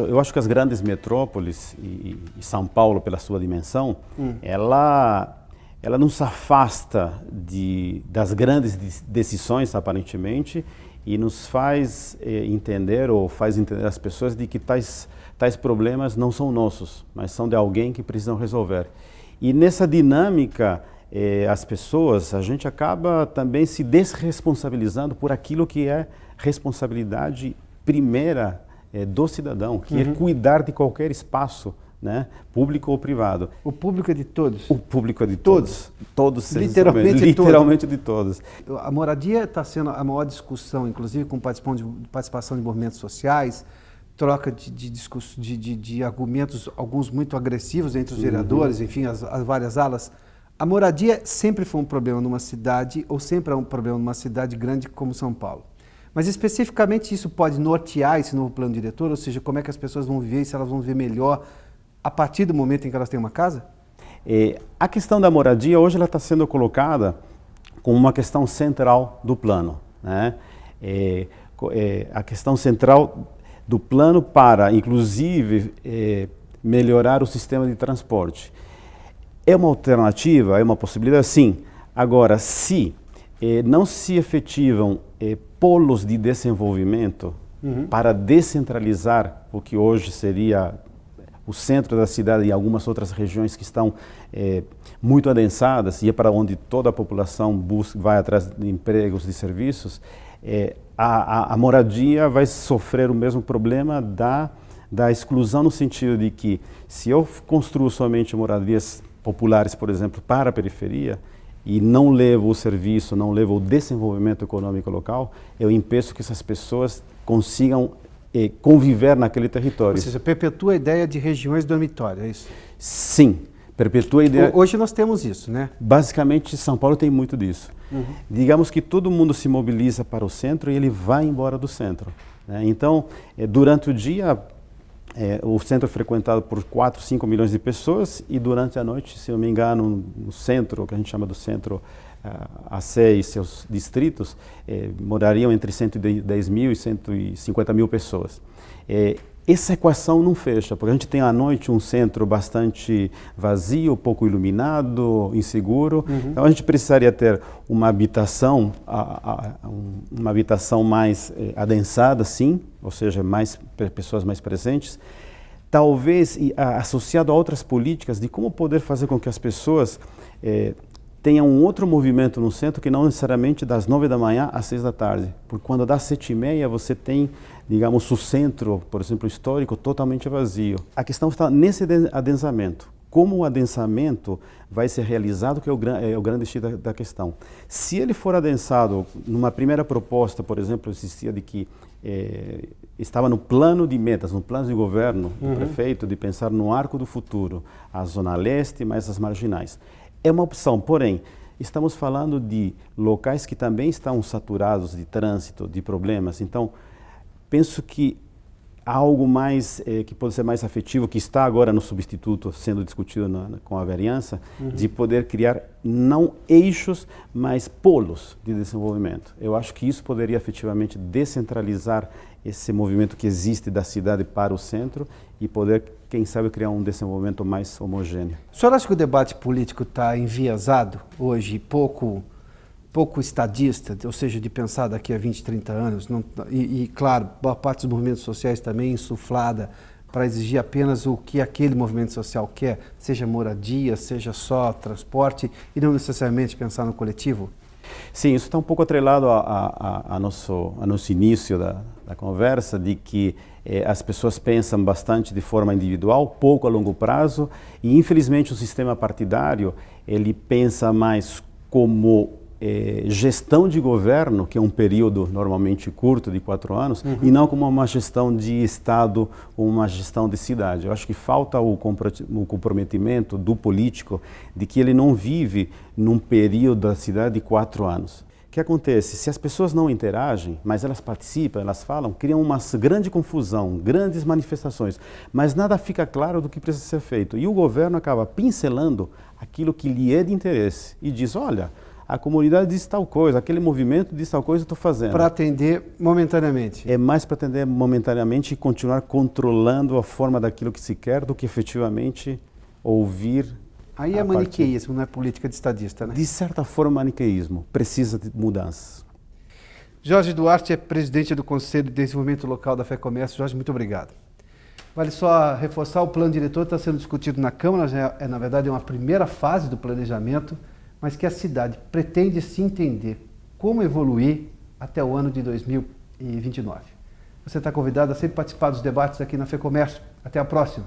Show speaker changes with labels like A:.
A: eu acho que as grandes metrópoles, e São Paulo pela sua dimensão, ela nos afasta das grandes decisões, aparentemente, e nos faz entender, ou faz entender as pessoas de que tais problemas não são nossos, mas são de alguém que precisam resolver. E nessa dinâmica, a gente acaba também se desresponsabilizando por aquilo que é responsabilidade primeira do cidadão, que é cuidar de qualquer espaço, né, público ou privado.
B: O público é de todos?
A: O público é de todos. Todos.
B: Literalmente
A: de todos.
B: A moradia está sendo a maior discussão, inclusive com participação de movimentos sociais, troca de argumentos, alguns muito agressivos entre os vereadores, enfim, as várias alas. A moradia sempre foi um problema numa cidade, ou sempre é um problema numa cidade grande como São Paulo. Mas especificamente isso pode nortear esse novo plano diretor, ou seja, como é que as pessoas vão viver e se elas vão viver melhor a partir do momento em que elas têm uma casa?
A: A questão da moradia hoje ela está sendo colocada como uma questão central do plano, né? A questão central do plano para, inclusive, melhorar o sistema de transporte. É uma alternativa, é uma possibilidade? Sim. Agora, se não se efetivam polos de desenvolvimento para descentralizar o que hoje seria o centro da cidade e algumas outras regiões que estão muito adensadas, e é para onde toda a população vai atrás de empregos, de serviços, a moradia vai sofrer o mesmo problema da exclusão, no sentido de que, se eu construo somente moradias populares, por exemplo, para a periferia, e não levo o serviço, não levo o desenvolvimento econômico local, eu impeço que essas pessoas consigam conviver naquele território.
B: Ou seja, perpetua a ideia de regiões dormitórias, é isso?
A: Sim, perpetua a ideia.
B: Hoje nós temos isso, né?
A: Basicamente, São Paulo tem muito disso. Digamos que todo mundo se mobiliza para o centro e ele vai embora do centro, né? Então, durante o dia, o centro é frequentado por 4, 5 milhões de pessoas, e durante a noite, se eu não me engano, no centro, que a gente chama do centro AC e seus distritos, morariam entre 110 mil e 150 mil pessoas. Essa equação não fecha, porque a gente tem à noite um centro bastante vazio, pouco iluminado, inseguro. Então a gente precisaria ter uma habitação mais adensada, sim, ou seja, pessoas mais presentes. Talvez associado a outras políticas de como poder fazer com que as pessoas tenham um outro movimento no centro, que não necessariamente das 9 da manhã às 6 da tarde. Porque quando dá 7h30, você tem, digamos, o centro, por exemplo, histórico, totalmente vazio. A questão está nesse adensamento. Como o adensamento vai ser realizado, que é o grande X da questão. Se ele for adensado, numa primeira proposta, por exemplo, existia de que estava no plano de metas, no plano de governo do prefeito, de pensar no arco do futuro, a zona leste mais as marginais. É uma opção, porém, estamos falando de locais que também estão saturados de trânsito, de problemas. Então, penso que há algo mais, que pode ser mais afetivo, que está agora no substituto sendo discutido com a vereança, de poder criar não eixos, mas polos de desenvolvimento. Eu acho que isso poderia efetivamente descentralizar esse movimento que existe da cidade para o centro e poder, quem sabe, criar um desenvolvimento mais homogêneo.
B: O senhor acha que o debate político está enviesado hoje, pouco estadista, ou seja, de pensar daqui a 20, 30 anos, claro, boa parte dos movimentos sociais também insuflada para exigir apenas o que aquele movimento social quer, seja moradia, seja só transporte, e não necessariamente pensar no coletivo?
A: Sim, isso está um pouco atrelado a nosso início da conversa, de que as pessoas pensam bastante de forma individual, pouco a longo prazo, e infelizmente o sistema partidário, ele pensa mais como gestão de governo, que é um período normalmente curto, de 4 anos, e não como uma gestão de Estado ou uma gestão de cidade. Eu acho que falta o comprometimento do político de que ele não vive num período da cidade de 4 anos. O que acontece? Se as pessoas não interagem, mas elas participam, elas falam, criam uma grande confusão, grandes manifestações, mas nada fica claro do que precisa ser feito. E o governo acaba pincelando aquilo que lhe é de interesse e diz, olha, a comunidade diz tal coisa, aquele movimento diz tal coisa, eu estou fazendo.
B: Para atender momentaneamente.
A: É mais para atender momentaneamente e continuar controlando a forma daquilo que se quer do que efetivamente ouvir.
B: Aí é maniqueísmo, não é política de estadista, né?
A: De certa forma, maniqueísmo. Precisa de mudanças.
B: Jorge Duarte é presidente do Conselho de Desenvolvimento Local da FEComércio. Jorge, muito obrigado. Vale só reforçar, o plano diretor está sendo discutido na Câmara, já na verdade, uma primeira fase do planejamento, mas que a cidade pretende se entender como evoluir até o ano de 2029. Você está convidado a sempre participar dos debates aqui na FEComércio. Até a próxima.